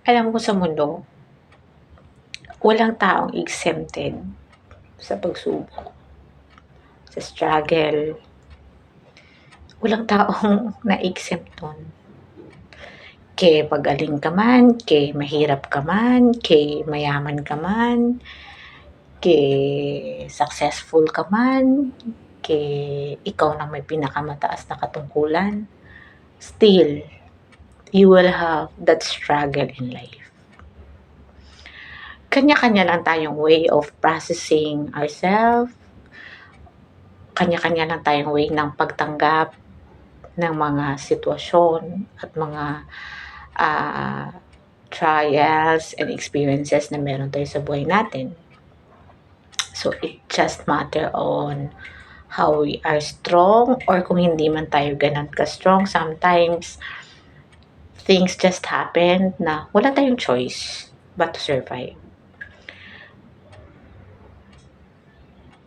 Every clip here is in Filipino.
Alam mo sa mundo, walang taong exempted sa pagsubok, sa struggle. Walang taong na-exempt dun. Ke magaling ka man, ke mahirap ka man, ke mayaman ka man, ke successful ka man, ke ikaw na may pinakamataas na katungkulan, still, you will have that struggle in life. Kanya-kanya lang tayong way of processing ourselves, kanya-kanya lang tayong way ng pagtanggap ng mga sitwasyon at mga trials and experiences na meron tayo sa buhay natin. So, it just matter on how we are strong or kung hindi man tayo ganun ka-strong. Sometimes, things just happen na wala tayong choice but to survive.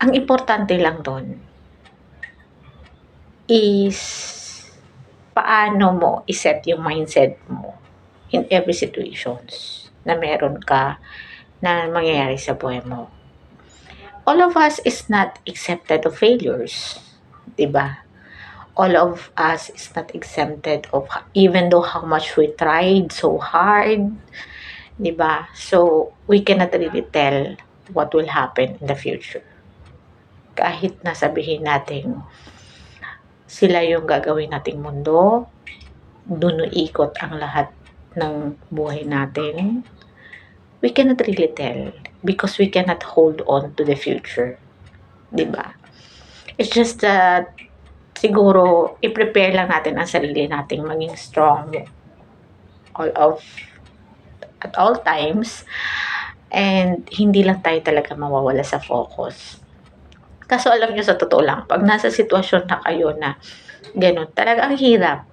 Ang importante lang doon is paano mo iset yung mindset mo in every situations na meron ka na mangyayari sa buhay mo. All of us is not accepted of failures, diba? All of us is not exempted of, even though how much we tried so hard, diba? So, we cannot really tell what will happen in the future. Kahit na sabihin natin sila yung gagawin nating mundo, dun ikot ang lahat ng buhay natin, we cannot really tell because we cannot hold on to the future. Diba? It's just that siguro i-prepare lang natin ang sarili nating maging strong at all times, and hindi lang tayo talaga mawawala sa focus. Kaso alam nyo, sa totoo lang, pag nasa sitwasyon na kayo na ganun, talaga ang hirap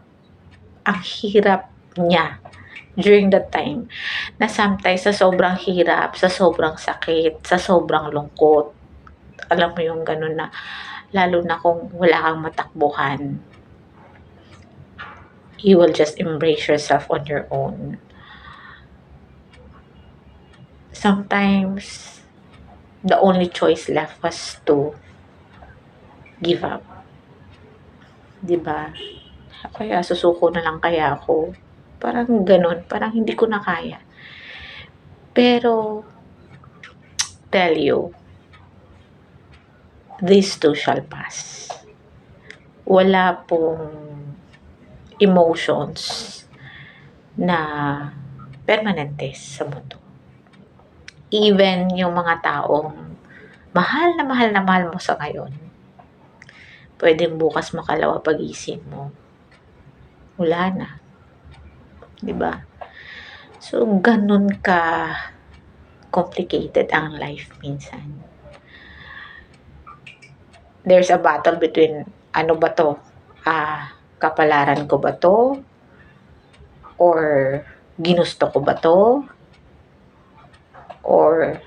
niya during that time na sometimes sa sobrang hirap, sa sobrang sakit, sa sobrang lungkot, alam mo yung ganun na lalo na kung wala kang matakbuhan, you will just embrace yourself on your own. Sometimes the only choice left was to give up, diba? Kaya susuko na lang kaya ako, parang ganun, parang hindi ko na kaya. Pero tell you, this too shall pass. Wala pong emotions na permanente sa mundo. Even yung mga taong mahal na mahal mo sa ngayon, pwedeng bukas makalawa pag-isip mo, wala na. Diba? So, ganun ka complicated ang life minsan. There's a battle between, ano ba to? Kapalaran ko ba to? Or ginusto ko ba to? Or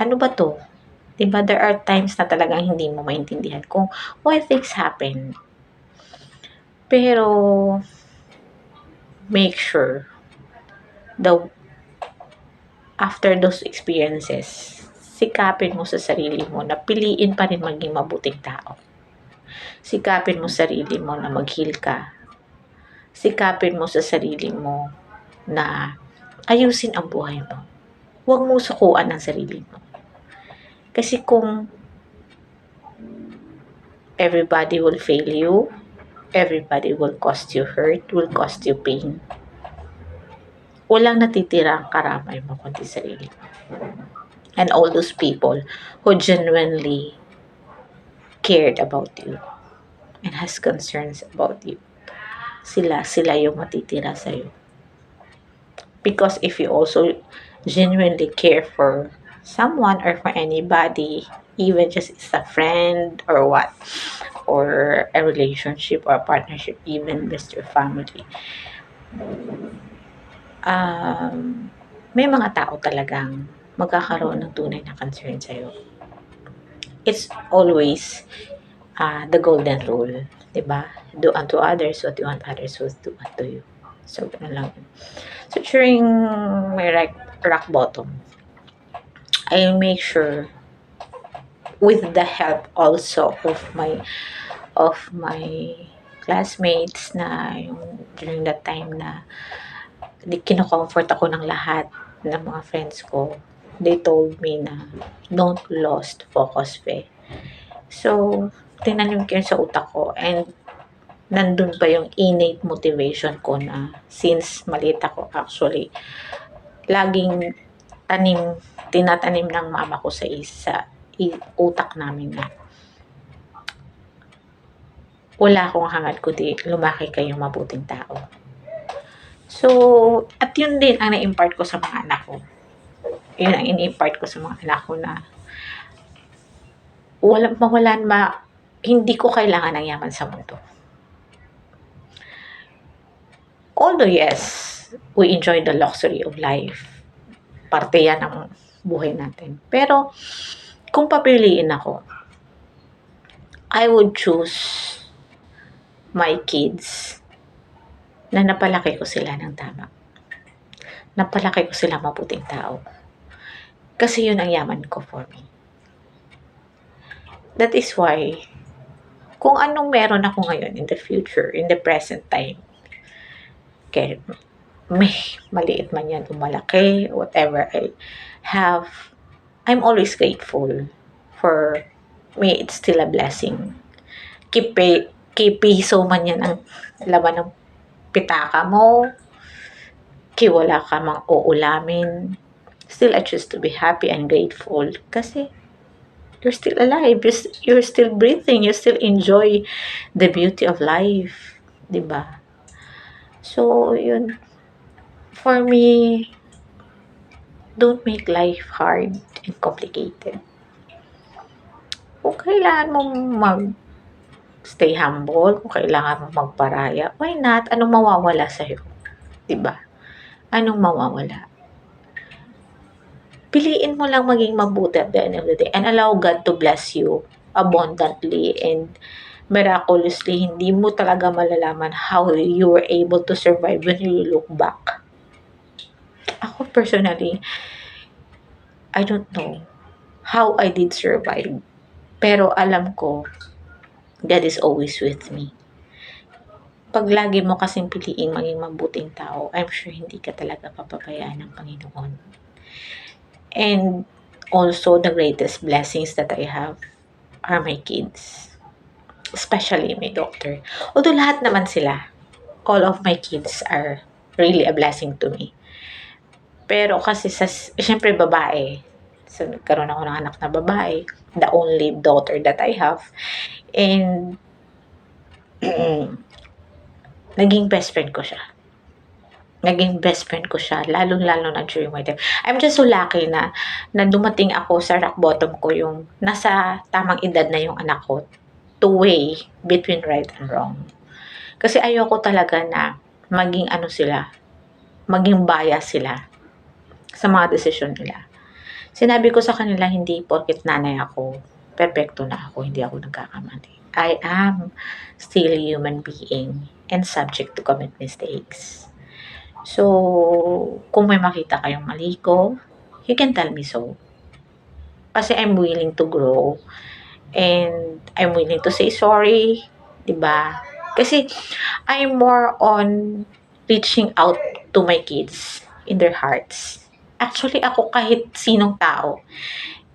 ano ba to? Diba, there are times na talagang hindi mo maintindihan kung why things happen. Pero, make sure after those experiences, sikapin mo sa sarili mo na piliin pa rin maging mabuting tao. Sikapin mo sarili mo na mag-heal ka. Sikapin mo sa sarili mo na ayusin ang buhay mo. Huwag mong sukuan ang sarili mo. Kasi kung everybody will fail you, everybody will cause you hurt, will cause you pain, walang natitira ang karamay mo kundi sarili mo. And all those people who genuinely cared about you and has concerns about you, sila yung matitira sa'yo. Because if you also genuinely care for someone or for anybody, even just as a friend or what, or a relationship or a partnership, even just your family, may mga tao talagang magkakaroon ng tunay na concern sa'yo. It's always the golden rule, diba? Do unto others what you want others to do unto you. So, ganun lang. So, during my rock bottom, I make sure with the help also of my classmates na yung during that time na kino-comfort ako ng lahat ng mga friends ko. They told me na don't lost focus, Fe. So, tinanim ko yun sa utak ko and nandun pa yung innate motivation ko na since maliit ako actually, laging tinatanim ng mama ko sa utak namin na wala akong hangad kundi lumaki kayong mabuting tao. So, at yun din ang na-impart ko sa mga anak ko. Yun ang in-impart ko sa mga anak ko na hindi ko kailangan ng yaman sa mundo. Although yes, we enjoy the luxury of life. Parte yan ng buhay natin. Pero, kung papiliin ako, I would choose my kids na napalaki ko sila ng tama. Napalaki ko sila mabuting tao. Kasi yun ang yaman ko for me. That is why, kung anong meron ako ngayon in the future, in the present time, kaya may maliit man yan o malaki, whatever I have, I'm always grateful. For me, it's still a blessing. Piso man yan ang laman ng pitaka mo, wala ka mang uulamin, still I choose to be happy and grateful kasi you're still alive, you're still breathing, you still enjoy the beauty of life, diba? So, yun. For me, don't make life hard and complicated. Kung kailangan mong stay humble, kung kailangan mong magparaya, why not? Anong mawawala sa'yo? Diba? Anong mawawala? Piliin mo lang maging mabuti at the end of the day and allow God to bless you abundantly and miraculously. Hindi mo talaga malalaman how you were able to survive when you look back. Ako personally, I don't know how I did survive. Pero alam ko, God is always with me. Pag lagi mo kasing piliing maging mabuting tao, I'm sure hindi ka talaga papabayaan ng Panginoon. And also, the greatest blessings that I have are my kids. Especially my daughter. Although lahat naman sila, all of my kids are really a blessing to me. Pero kasi syempre babae. So, nagkaroon ako ng anak na babae. The only daughter that I have. And, naging best friend ko siya. Lalong-lalo na during my time. I'm just so lucky na dumating ako sa rock bottom ko yung nasa tamang edad na yung anak ko to weigh between right and wrong. Kasi ayoko talaga na maging maging bias sila sa mga desisyon nila. Sinabi ko sa kanila, hindi porket nanay ako, perfecto na ako, hindi ako nagkakamali. I am still a human being and subject to commit mistakes. So, kung may makita kayong mali ko, you can tell me so. Kasi I'm willing to grow and I'm willing to say sorry, diba? Kasi I'm more on reaching out to my kids in their hearts. Actually, ako kahit sinong tao,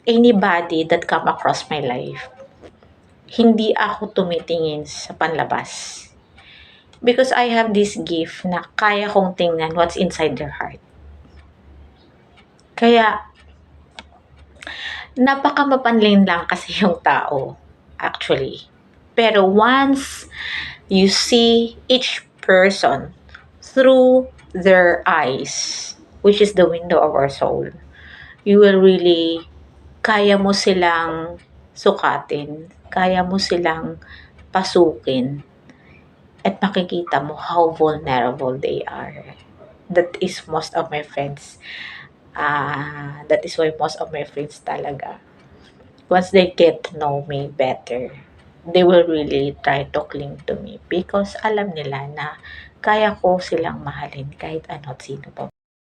anybody that come across my life, hindi ako tumitingin sa panlabas. Because I have this gift na kaya kong tingnan what's inside their heart. Kaya, napakamapanlin lang kasi yung tao, actually. Pero once you see each person through their eyes, which is the window of our soul, you will really, kaya mo silang sukatin, kaya mo silang pasukin, at makikita mo how vulnerable they are. That is most of my friends. That is why most of my friends talaga, once they get to know me better, they will really try to cling to me because alam nila na kaya ko silang mahalin kahit ano't sino pa